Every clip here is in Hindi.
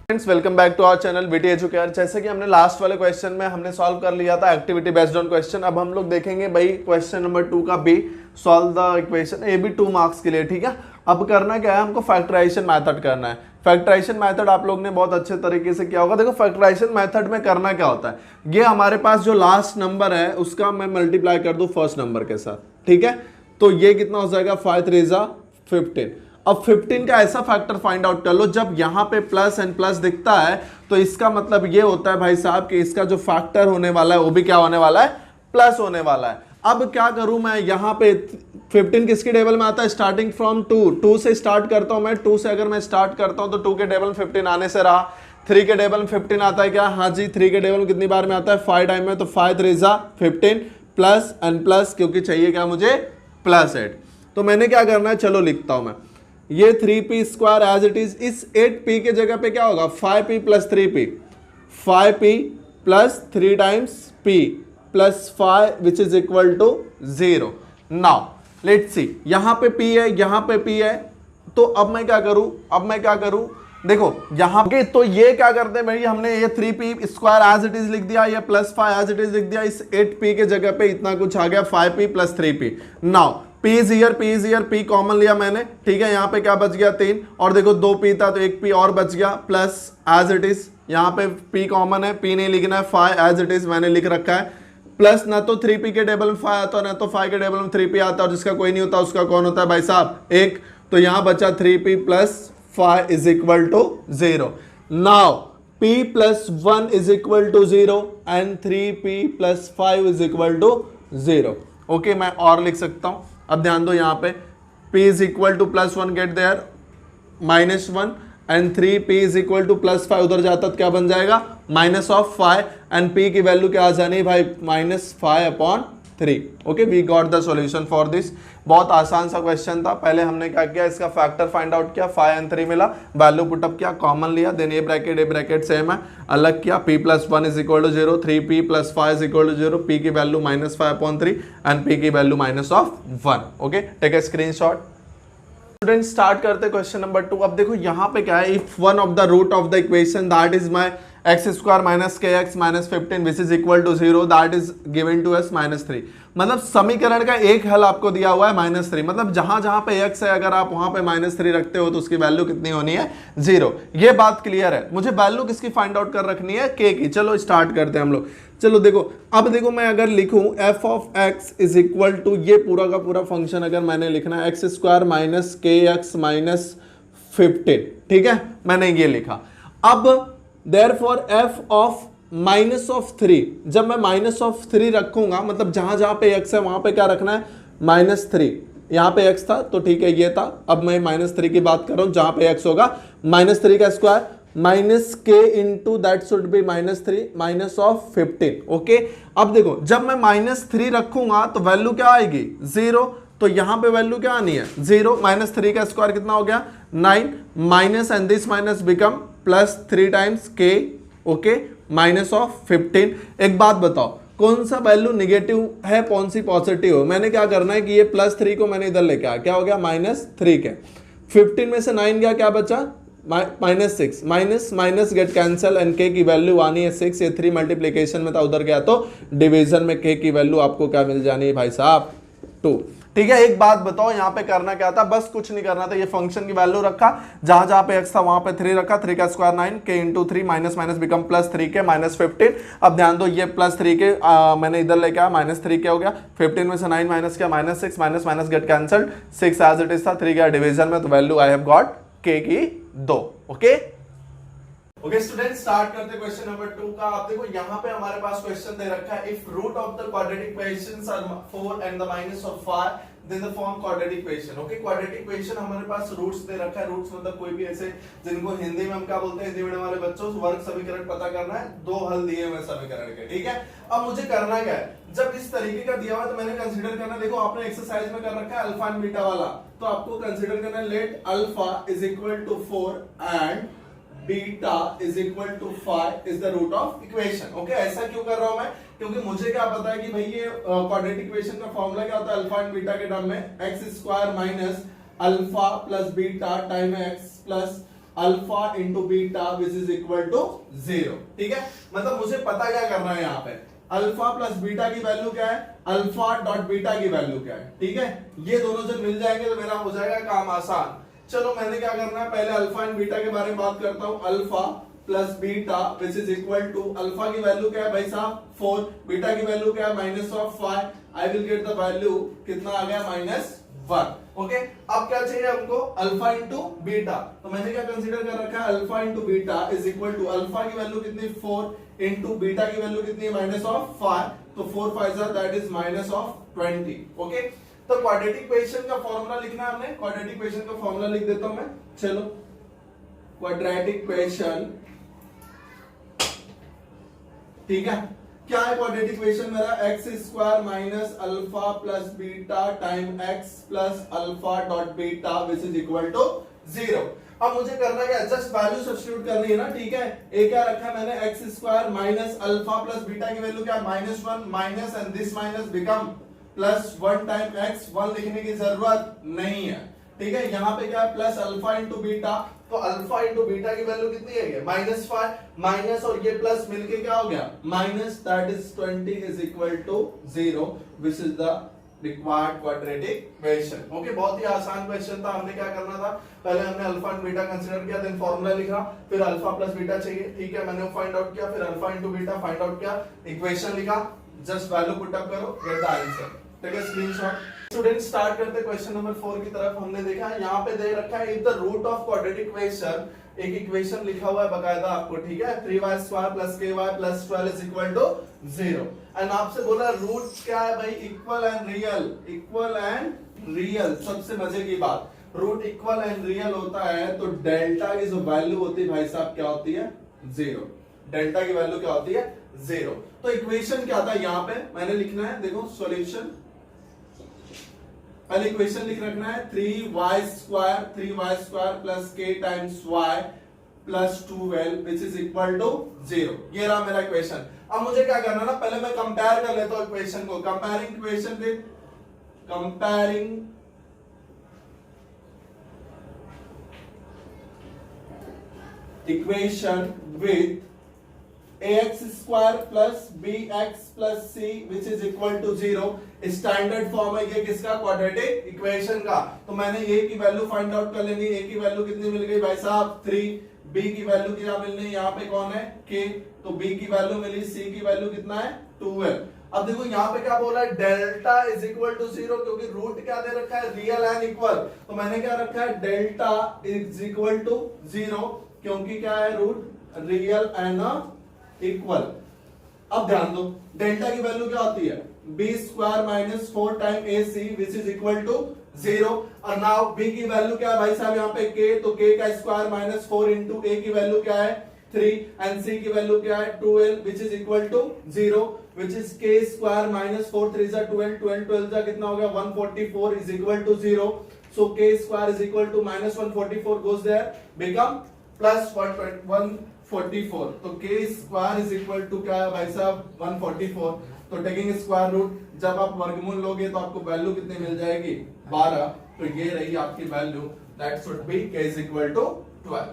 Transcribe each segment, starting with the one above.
Friends welcome back to our channel BT Educare. जैसे कि हमने लास्ट वाले क्वेश्चन में हमने सॉल्व कर लिया था एक्टिविटी बेस्ड ऑन क्वेश्चन। अब हम लोग देखेंगे भाई क्वेश्चन नंबर 2 का बी, सॉल्व द इक्वेशन। ये भी 2 मार्क्स के लिए, ठीक है। अब करना क्या है, हमको फैक्टराइजेशन मेथड करना है। फैक्टराइजेशन मेथड आप लोग ने बहुत अच्छे तरीके से किया होगा। देखो फैक्टराइजेशन मेथड में करना क्या होता है, ये हमारे पास जो लास्ट नंबर है उसका मैं मल्टीप्लाई कर दूं फर्स्ट नंबर के साथ, ठीक है। तो ये कितना हो जाएगा, 5 3 जा 15। अब 15 का ऐसा फैक्टर फाइंड आउट कर लो, जब यहां पे प्लस एंड प्लस दिखता है तो इसका मतलब ये होता है भाई साहब कि इसका जो फैक्टर होने वाला है वो भी क्या होने वाला है, प्लस होने वाला है। अब क्या करूं मैं, यहां पे 15 किसके टेबल में आता है, स्टार्टिंग फ्रॉम 2 से स्टार्ट करता हूं मैं। 2 से अगर मैं स्टार्ट करता हूं तो 2 के टेबल में 15 आने से रहा। 3 के टेबल में 15 आता है क्या, हाँ जी। 3 के टेबल में कितनी बार में आता है, 5 टाइम में। तो 5 3 जा 15 प्लस एंड प्लस, क्योंकि चाहिए क्या मुझे, प्लस 8। तो मैंने क्या करना है, चलो लिखता हूं मैं ये 3p square as it is. इस 8p के जगह पे क्या होगा, 5p plus 3p, 5p plus 3 times p plus 5 which is equal to 0। Now let's see, यहां पे p है, यहां पे p है। तो अब मैं क्या करूं, देखो यहां पे तो ये क्या करते हैं भाई, हमने ये 3p square as it is लिख दिया, ये प्लस 5 एज इट इज लिख दिया। इस 8p के जगह पे इतना कुछ आ गया, 5p plus 3p। Now p is here, p common लिया मैंने, ठीक है। यहाँ पे क्या बच गया, 3। और देखो 2p था तो 1p और बच गया, प्लस एज इट इज। यहाँ पे p कॉमन है, p नहीं लिखना है, 5 एज इट इज मैंने लिख रखा है। प्लस ना तो 3p के टेबल में 5 आता है, ना तो 5 के टेबल में 3p आता है। और जिसका कोई नहीं होता उसका कौन होता है भाई साहब, 1। तो यहाँ बचा 3p plus 5 is equal to 0। Now p plus 1 is equal to 0 and 3p plus 5 is equal to 0। Okay, मैं और लिख सकता हूं। अब ध्यान दो, यहाँ पे p is equal to plus 1 get there minus 1 and 3p is equal to plus 5, उधर जाता तो क्या बन जाएगा, माइनस ऑफ 5 एंड p की वैल्यू क्या आ जानी है भाई, minus 5/3। Okay, we got the solution for this. बहुत आसान सा क्वेश्चन था। पहले हमने क्या किया, इसका फैक्टर फाइंड आउट किया, 5 एंड 3 मिला, वैल्यू पुटअप किया, कॉमन लिया, देन ए ब्रैकेट सेम है, अलग किया, p plus 1 is equal to 0, 3p plus 5 is equal to 0, p की वैल्यू माइनस 5/3 एंड p की value minus of 1। Okay, take a screenshot. Student start करते क्वेश्चन नंबर 2। अब देखो यहाँ पे क्या है, if one of the root of the equation that is my x square minus k x minus 15 which is equal to 0 that is given to us minus 3। मतलब समीकरण का एक हल आपको दिया हुआ है माइनस 3। मतलब जहां जहां पे x है अगर आप वहां पे माइनस 3 रखते हो तो उसकी वैल्यू कितनी होनी है, 0। ये बात क्लियर है। मुझे वैल्यू किसकी फाइंड आउट कर रखनी है, k की। चलो स्टार्ट करते हैं हम लोग। चलो देखो, अब देखो मैं अगर लिखूं f of x is equal to, ये पूरा का पूरा फंक्शन अगर मैंने लिखना है x square minus k x minus 15, ठीक है, मैंने ये लिखा। अब Therefore f of minus of 3, जब मैं माइनस ऑफ 3 रखूंगा, मतलब जहां जहां पे x है वहां पे क्या रखना है, माइनस 3। यहां पे x था तो ठीक है, ये था। अब मैं माइनस 3 की बात कर रहा हूं, जहां पे x होगा माइनस 3 का स्क्वायर माइनस के into that should B minus 3 minus of 15। Okay, अब देखो जब मैं माइनस 3 रखूंगा तो वैल्यू क्या आएगी, 0। तो यहां पे वैल्यू क्या आनी है, 0। माइनस 3 का स्क्वायर कितना हो गया, 9 minus and this minus become plus 3 times के, ओके, माइनस ऑफ 15। एक बात बताओ, कौन सा वैल्यू निगेटिव है, कौन सी पॉजिटिव है। मैंने क्या करना है कि ये प्लस 3 को मैंने इधर लेके आया, क्या हो गया, माइनस 3 के। 15 में से 9 गया, क्या बचा, minus 6। Minus minus get cancel and के की वैल्यू आनी है 6। ये 3 मल्टीप्लीकेशन में था, उधर गया तो डिवीजन में के की वैल्यू आपको क्या मिल जानी है भाई साहब, 2। ठीक है, एक बात बताओ, यहाँ पे करना क्या था, बस कुछ नहीं करना था। ये फंक्शन की वैल्यू रखा, जहां जहां पे x था वहां पे 3 रखा, 3 का स्क्वायर 9 के into 3 minus minus become plus 3 के माइनस 15। अब ध्यान दो, ये प्लस 3 के मैंने इधर लेके आया, माइनस 3 के हो गया। 15 में से 9 माइनस किया, minus 6 minus minus get cancelled, 6 as it is था, 3 गया डिवीजन में, तो value I have got k की 2। ओके ओके स्टूडेंट, स्टार्ट करते क्वेश्चन नंबर 2 का। आप देखो यहाँ पे हमारे पास क्वेश्चन दे रखा है, if root of the quadratic equations are 4 and the minus of 5 then the form quadratic equation. Okay, quadratic equation हमारे पास रूट्स दे रखा है। रूट्स मतलब कोई भी ऐसे जिनको हिंदी में हम क्या बोलते हैं, हिंदी मीडियम वाले बच्चों, वर्ग समीकरण पता करना है। 2 हल दिए हुए समीकरण के, ठीक है। अब मुझे करना क्या है, जब इस तरीके का दिया हुआ तो मैंने कंसीडर करना, देखो आपने एक्सरसाइज में कर रखा है अल्फा एंड बीटा वाला, तो आपको कंसीडर करना है let alpha is equal to 4 and beta is equal to 5 is the root of equation. Okay, ऐसा क्यों कर रहा हूं मैं, क्योंकि मुझे क्या पता है कि भाई ये क्वाड्रेटिक इक्वेशन का फॉर्मूला क्या होता है, अल्फा एंड बीटा के टर्म में x square minus alpha plus beta time x plus alpha into beta which is equal to 0। ठीक है, मतलब मुझे पता क्या करना है यहाँ पे, अल्फा प्लस बीटा की वैल्यू क्या है, अल्फा डॉट बीटा की वैल्यू क्या है। ठीक है, ये दोनों जब मिल जाएंगे तो मेरा हो जाएगा काम आसान। चलो मैंने क्या करना है, पहले अल्फा एंड बीटा के बारे में बात करता हूं। Alpha plus beta which is equal to, alpha की वैल्यू क्या है भाई साहब 4, बीटा की वैल्यू क्या है -5। I will get the value कितना आ गया -1। ओके, अब क्या चाहिए हमको, अल्फा इंटू बीटा। तो मैंने क्या कंसीडर कर रखा है, alpha into beta is equal to, alpha की वैल्यू कितनी 4 इंटू बीटा की वैल्यू कितनी है -5, तो 4 5 दैट इज -20। ओके, तो क्वाड्रेटिक इक्वेशन का फॉर्मूला लिखना है हमने, क्वाड्रेटिक इक्वेशन का फॉर्मूला लिख देता हूं मैं। चलो, क्वाड्रेटिक इक्वेशन, ठीक है, क्या है क्वाड्रेटिक इक्वेशन मेरा, x square minus alpha plus beta time x plus alpha dot beta which is equal to 0। अब मुझे करना क्या है, जस्ट वैल्यू सब्स्टिट्यूट करनी है ना। ठीक है, ए क्या रखा है मैंने, x square minus alpha plus beta की वैल्यू क्या है -1, minus and this minus become +1 time x, 1 लिखने की जरूरत नहीं है। ठीक है, यहाँ पे क्या है प्लस अल्फा इंटू बीटा, तो अल्फा इंटू बीटा की वैल्यू कितनी है, -5 माइनस और ये प्लस मिलके क्या हो गया minus, that is 20 is equal to 0 which is the required quadratic equation. Okay, बहुत ही आसान क्वेश्चन था। हमने क्या करना था, पहले हमने अल्फा एंड बीटा कंसीडर किया, देन फॉर्मूला लिखा, फिर अल्फा प्लस बीटा चाहिए। ठीक है, मैंने फाइंड आउट किया, फिर alpha into beta find out किया, इक्वेशन लिखा, जस्ट वैल्यू पुट अप करो, get the answer. Take a screenshot. Student start करते क्वेश्चन नंबर 4 की तरफ। हमने देखा यहाँ पे दे रखा है if the root of quadratic equation, एक इक्वेशन लिखा हुआ है बकायदा आपको। ठीक है, 3y² + ky + 12 is equal to 0। And आपसे बोला रूट क्या है भाई, equal and real, equal and real. सबसे मजे की बात, रूट इक्वल एंड रियल होता है तो डेल्टा की जो वैल्यू होती है भाई साहब क्या होती है 0। डेल्टा की वैल्यू क्या होती है 0। तो इक्वेशन क्या था यहाँ पे मैंने लिखना है, देखो सॉल्यूशन, पहले इक्वेशन लिख रखना है 3y² plus k times y plus 12 which is equal to 0। ये रहा मेरा इक्वेशन। अब मुझे क्या करना ना, पहले मैं कंपेयर कर लेता हूं इक्वेशन को, comparing equation with, comparing equation with ax² plus bx plus c which is equal to 0। Standard form है ये किसका, क्वाड्रेटिक इक्वेशन का। तो मैंने a की वैल्यू फाइंड आउट कर लेनी है। a की वैल्यू कितनी मिल गई भाई साहब 3, b की वैल्यू क्या मिलनी है, यहाँ पे कौन है k, तो b की वैल्यू मिली, c की वैल्यू कितना है 12। अब देखो यहाँ पे क्या बोला है, डेल्टा इज इक्वल टू 0, क्योंकि रूट क्या दे रखा है रियल एंड इक्वल। तो मैंने क्या रखा है, डेल्टा इज इक्वल टू 0, क्योंकि क्या है रूट रियल एंड इक्वल। अब ध्यान दो, डेल्टा की वैल्यू क्या होती है, b² minus 4 time ac which is equal to 0। और नाउ b की वैल्यू क्या है भाई साहब यहाँ पे k, तो k का स्क्वायर माइनस 4 इंटू a की वैल्यू क्या है 3 एंड c की वैल्यू क्या है 12 which is equal to 0, which is k² minus 4 3 जा 12, 12 12 जा कितना हो गया 144 is equal to 0। So k² is equal to -144 goes there, become plus 144। तो k² इज इक्वल टू क्या है भाई साहब 144। तो टेकिंग स्क्वायर रूट, जब आप वर्गमूल लोगे तो आपको वैल्यू कितनी मिल जाएगी 12। तो ये रही आपकी value, that should be k is equal to 12।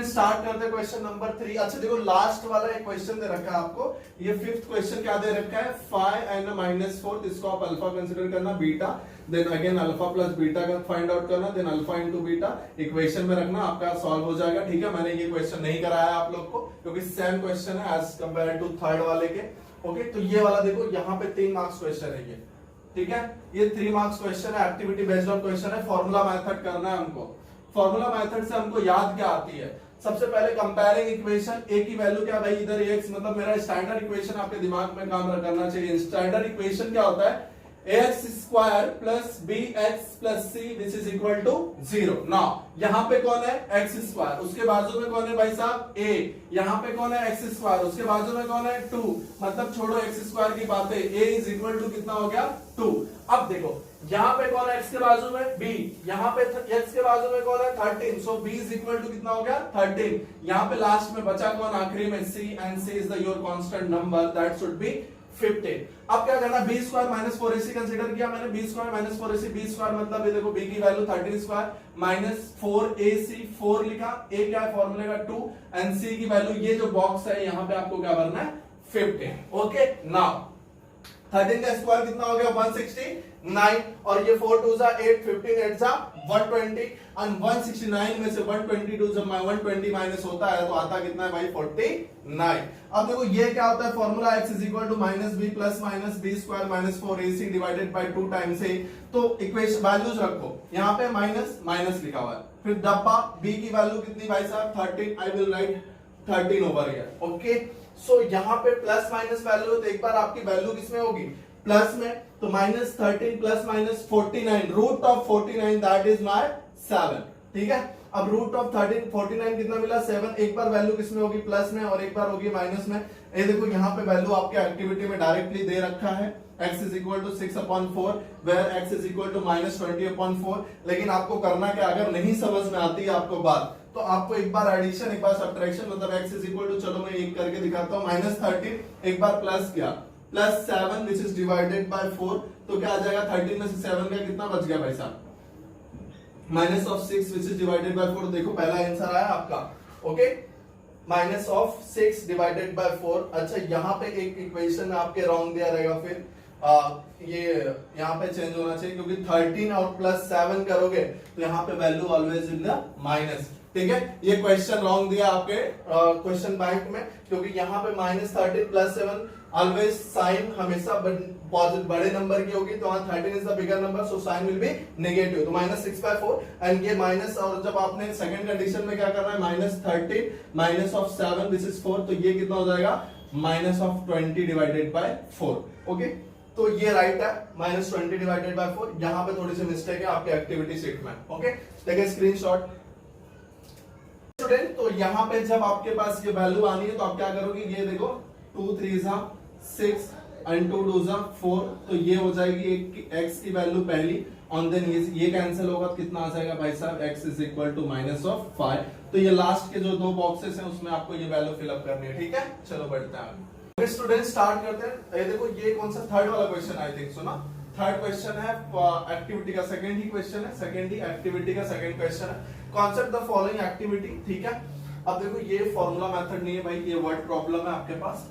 Start करते क्वेश्चन नंबर 3। अच्छा देखो, लास्ट वाला एक क्वेश्चन दे रखा है आपको, ये 5th क्वेश्चन क्या दे रखा है, 5 एंड -4, इसको आप अल्फा कंसीडर करना, beta, then again alpha plus beta का फाइंड आउट करना, then alpha into beta equation में रखना, आपका सॉल्व हो जाएगा। ठीक है, मैंने ये क्वेश्चन नहीं कराया आप लोग को क्योंकि सेम क्वेश्चन है एज कंपेयर टू थर्ड वाले के। ओके, तो ये वाला देखो, यहाँ पे 3 मार्क्स क्वेश्चन है ये। ठीक है, ये 3 मार्क्स क्वेश्चन है, एक्टिविटी बेस्ड ऑन क्वेश्चन है, फॉर्मूला मेथड करना है हमको। फॉर्मूला मेथड से हमको याद क्या आती है, सबसे पहले कंपेयरिंग इक्वेशन, a की वैल्यू क्या भाई इधर x, मतलब मेरा स्टैंडर्ड इक्वेशन आपके दिमाग में काम करना चाहिए। स्टैंडर्ड इक्वेशन क्या होता है, ax² plus bx plus c which is equal to 0। Now यहाँ पे कौन है x², उसके बाजू में कौन है भाई साहब a, यहाँ पे कौन है x², उसके बाजू में कौन है 2, मतलब छोड़ो x² की बातें, a इज इक्वल टू कितना हो गया 2। अब देखो यहाँ पे कौन है x के बाजू में b, यहाँ पे x के बाजू में कौन है 13, सो b इज इक्वल टू कितना हो गया 13। यहाँ पे लास्ट में बचा कौन आखिरी में c, and c is the your constant number, that should B 15। अब क्या करना, B square minus 4ac consider किया मैंने, B square minus 4ac, B square मतलब ये देखो बी की वैल्यू 13 स्क्वायर माइनस 4ac, 4 लिखा, a क्या है फॉर्मूले का 2 एंड c की वैल्यू ये जो बॉक्स है यहाँ पे आपको क्या भरना है 15। ओके, नाउ 13 का स्क्वायर कितना हो गया 169 और ये 4 2 जा 8, 15 8 जा 120 एंड 169 में से 122 जब 120 माइनस होता है तो आता कितना है भाई 49। अब देखो ये क्या होता है formula x is equal to minus B plus minus B square minus 4ac divided by 2 times a। तो इक्वेशन वैल्यूज रखो, यहाँ पे माइनस माइनस लिखा हुआ है, फिर डब्बा b की वैल्यू कितनी भाई साहब 13, I will write 13 over here. Okay, so यहाँ पे प्लस माइनस वैल्यू है तो एक बार आपकी वैल्यू किसमें होगी प्लस में, तो minus 13 plus minus 49, root of 49 that is my 7। ठीक है, अब रूट ऑफ 13 49 कितना मिला 7, एक बार वैल्यू किसमें होगी प्लस में और एक बार होगी माइनस में। ये देखो यहाँ पे वैल्यू आपके एक्टिविटी में डायरेक्टली दे रखा है, x is equal to 6/4 where x is equal to minus 20/4। लेकिन आपको करना क्या, अगर नहीं समझ में आती है आपको बात तो आपको एक बार एडिशन एक बार सब्ट्रैक्शन, मतलब x is equal to, चलो मैं एक करके दिखाता हूँ, माइनस 13 एक बार प्लस किया plus 7 which is divided by 4, तो क्या आ जाएगा 13 में से 7 का कितना बच गया भाई साहब minus of 6 which is divided by 4। देखो पहला आंसर आया आपका, okay, minus of 6 divided by 4। अच्छा यहाँ पे एक इक्वेशन आपके रॉन्ग दिया रहेगा, फिर ये यहाँ पे चेंज होना चाहिए क्योंकि 13 और प्लस 7 करोगे तो यहाँ पे value always in the minus. ठीक है, ये क्वेश्चन रॉन्ग दिया आपके क्वेश्चन बैंक में, क्योंकि यहाँ पे माइनस 13 प्लस 7 ऑलवेज साइन हमेशा बड़े नंबर की होगी, तो वहां 13 is the bigger number so sine will be negative, तो माइनस 6/4 एंड ये माइनस, और जब आपने सेकंड कंडीशन में क्या करना है minus 13 minus of 7 this is 4, तो ये कितना हो जाएगा minus of 20 divided by 4। Okay, तो ये राइट है माइनस 20 डिवाइडेड बाय 4। यहाँ पे थोड़ी सी मिस्टेक है आपके एक्टिविटी शीट में। ओके, देखिए स्क्रीनशॉट स्टूडेंट, तो यहाँ पे जब आपके पास ये वैल्यू आनी है तो आप क्या करोगे, ये देखो 2 3 6 एंड 2 2 4, तो ये हो जाएगी एक x की वैल्यू पहली और देन ये कैंसिल होगा, कितना आ जाएगा भाई साहब x is equal to minus of 5। तो ये लास्ट के जो दो बॉक्सेस हैं उसमें आपको ये वैल्यू फिलअप करनी है। ठीक है, चलो बढ़ते हैं स्टूडेंट, स्टार्ट करते हैं। ये देखो ये कौन सा थर्ड वाला क्वेश्चन आई थिंक सो ना, थर्ड क्वेश्चन है एक्टिविटी का, सेकंड ही क्वेश्चन है, सेकंड ही एक्टिविटी का सेकंड क्वेश्चन है, कॉन्सेप्ट द फॉलोइंग एक्टिविटी। ठीक है, अब देखो ये फॉर्मूला मेथड नहीं है भाई, ये वर्ड प्रॉब्लम है आपके पास।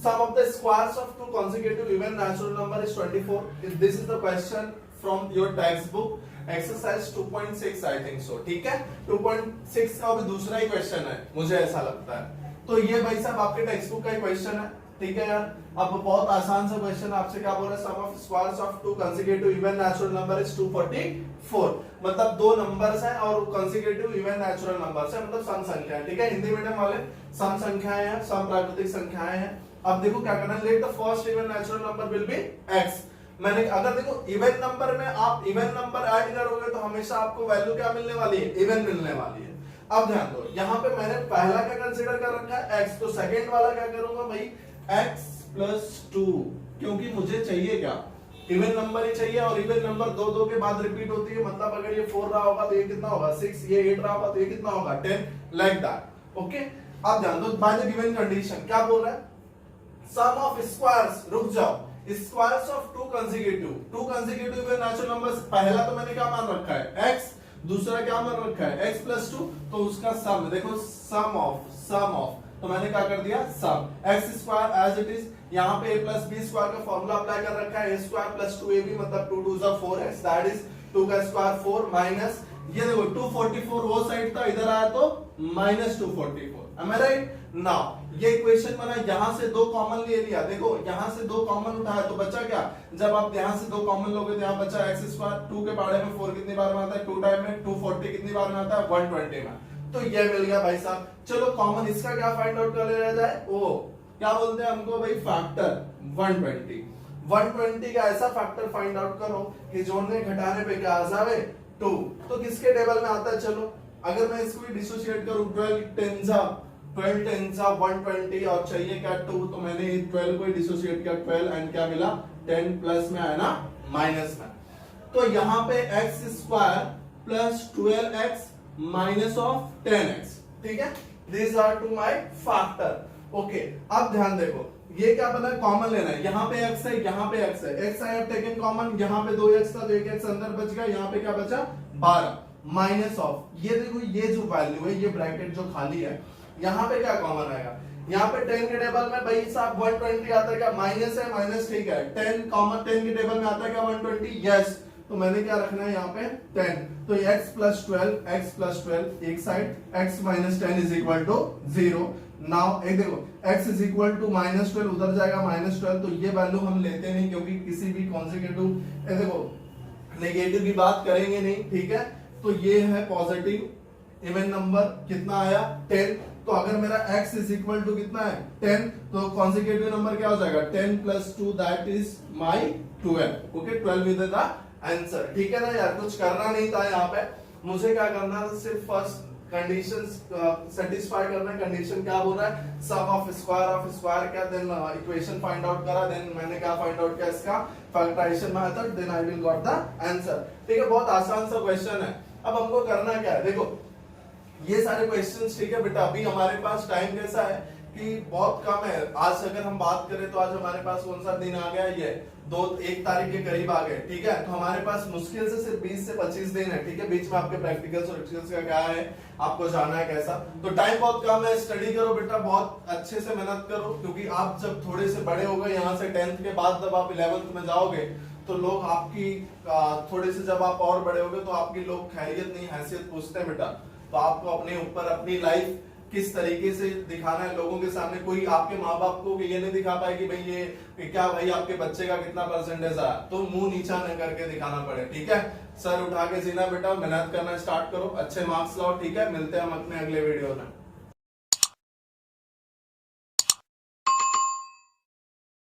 Sum of the squares of two consecutive even natural number is 24. This is the question from your textbook exercise 2.6 I think so। ठीक है, 2.6 का भी दूसरा ही क्वेश्चन है मुझे ऐसा लगता है, तो ये भाई साहब आपके टेक्स्ट बुक का ही क्वेश्चन है। ठीक है यार, अब बहुत आसान सा क्वेश्चन, आपसे क्या बोल रहा है, sum of squares of two consecutive even natural number is 244, मतलब दो नंबर्स हैं और कंसेक्यूटिव इवन नेचुरल नंबर्स हैं, मतलब सम संख्या है। ठीक है, हिंदी मीडियम वाले सम संख्याएं हैं, सम प्राकृतिक संख्याएं हैं। अब देखो क्या करना है, let the first even natural number will be x। मैंने अगर देखो इवन नंबर में आप इवन नंबर ऐड करोगे तो हमेशा आपको वैल्यू क्या मिलने वाली है, इवन मिलने वाली है। अब ध्यान दो, यहाँ पे मैंने पहला क्या कंसीडर कर रखा है x, तो सेकंड वाला क्या करूंगा भाई x प्लस 2, क्योंकि मुझे चाहिए क्या, इवन नंबर ही चाहिए, और इवन नंबर दो दो के बाद रिपीट होती है, मतलब अगर ये 4 रहा होगा तो ये कितना होगा 6, ये 8 रहा होगा तो ये कितना होगा 10, लाइक दैट। ओके, अब ध्यान दो, बाय द गिवन कंडीशन क्या बोल रहा है, सम ऑफ स्क्वायर्स, रुक जाओ, squares of two consecutive even natural numbers, पहला तो मैंने क्या मान रखा है x, दूसरा क्या मान रखा है x प्लस 2, तो उसका सम देखो, सम ऑफ, तो मैंने क्या कर दिया sum, x square as it is, यहाँ पे a प्लस बी स्क्वायर का फॉर्मूला अप्लाई कर रखा है, a स्क्वायर प्लस 2ab मतलब 2 2 4x, दैट इज 2 का स्क्वायर 4 माइनस, ये देखो 244 वो साइड था, इधर आया तो minus 244। Am I right? Now ये इक्वेशन बना, यहां से दो कॉमन ले लिया, देखो यहां से दो कॉमन उठाया तो बचा क्या, जब आप यहां से दो कॉमन लोगे तो यहां बचा x स्क्वायर, 2 के पाड़े में 4 कितनी बार में आता है 2 टाइम में, 240 कितनी बार में आता है 120 में, तो ये मिल गया भाई साहब। चलो कॉमन इसका क्या फाइंड आउट कर लिया जाए, वो क्या बोलते हैं हमको भाई, फैक्टर 120 का ऐसा फैक्टर फाइंड आउट करो कि जोड़ने घटाने पे क्या आ जाए 2, तो किसके टेबल में आता है, चलो अगर मैं इसको डिसोसिएट करूं, 12 10 120 और चाहिए क्या 2, तो मैंने 12 को डिसोसिएट किया 12 एंड क्या मिला 10 प्लस में आया ना माइनस में, तो यहाँ पे x square plus 12x minus of 10x। ठीक है, these are to my factor। Okay, अब ध्यान देखो, ये क्या बना, कॉमन लेना है, यहाँ पे x है, यहाँ पे x है, x I have taken common, यहाँ पे 2x था तो 1x अंदर बच गया, यहाँ पे क्या बचा 12 माइनस ऑफ, ये देखो ये जो वैल्यू है, ये ब्रैकेट जो खाली है, यहाँ पे क्या कॉमन आएगा, यहाँ पे 10 के टेबल में भाई साहब 120 आता है क्या, माइनस है, माइनस ठीक है, 10 कॉमन 10 के टेबल में आता है क्या 120, यस, तो मैंने क्या रखना है यहाँ पे 10, तो x प्लस 12 एक side, x minus 10 is equal to 0। Now एक देखो x is equal to minus 12 उधर जाएगा माइनस 12, तो ये वैल्यू हम लेते नहीं क्योंकि किसी भी कॉन्जिक्यूटिव देखो नेगेटिव की बात करेंगे नहीं, ठीक है, तो ये है पॉजिटिव इवन नंबर, कितना आया 10, तो अगर मेरा x इज इक्वल टू कितना है 10, तो कॉन्जिक्यूटिव नंबर क्या हो जाएगा 10 plus 2 that is my 12, okay 12 is the answer, ठीक है ना यार, कुछ करना नहीं था यहाँ पे, मुझे क्या करना था, सिर्फ फर्स्ट कंडीशन सेटिस्फाई करना है, कंडीशन क्या बोल रहा है, सम ऑफ स्क्वायर क्या, देन इक्वेशन फाइंड आउट करा, देन मैंने क्या फाइंड आउट किया इसका factorization method, then I will got the answer, ठीक है, बहुत आसान सा क्वेश्चन है। अब हमको करना क्या है, देखो ये सारे क्वेश्चंस, ठीक है बेटा, अभी हमारे पास टाइम कैसा है कि बहुत कम है, आज अगर हम बात करें तो आज हमारे पास कौन सा दिन आ गया, ये 1 तारीख के करीब आ गए, ठीक है, तो हमारे पास मुश्किल से सिर्फ 20 से 25 दिन है, ठीक है, बीच में आपके प्रैक्टिकल्स और एक्सपीरियंस का क्या है, आपको जाना है कैसा, तो टाइम बहुत कम है, स्टडी करो बेटा, बहुत अच्छे से मेहनत करो, क्योंकि आप जब थोड़े से बड़े हो गए, यहाँ से 10th के बाद जब आप 11th में जाओगे तो लोग आपकी थोड़े से जब आप और बड़े होगे तो आपकी लोग खैरियत नहीं हैसियत पूछते हैं बेटा, तो आपको अपने ऊपर अपनी लाइफ किस तरीके से दिखाना है लोगों के सामने, कोई आपके माँ बाप को ये नहीं दिखा पाए कि भाई ये क्या भाई आपके बच्चे का कितना परसेंटेज आया, तो मुंह नीचा न करके दिखाना पड़े, ठीक है, सर उठा के जीना बेटा, मेहनत करना स्टार्ट करो, अच्छे मार्क्स लाओ, ठीक है, मिलते हैं हम अपने अगले वीडियो में।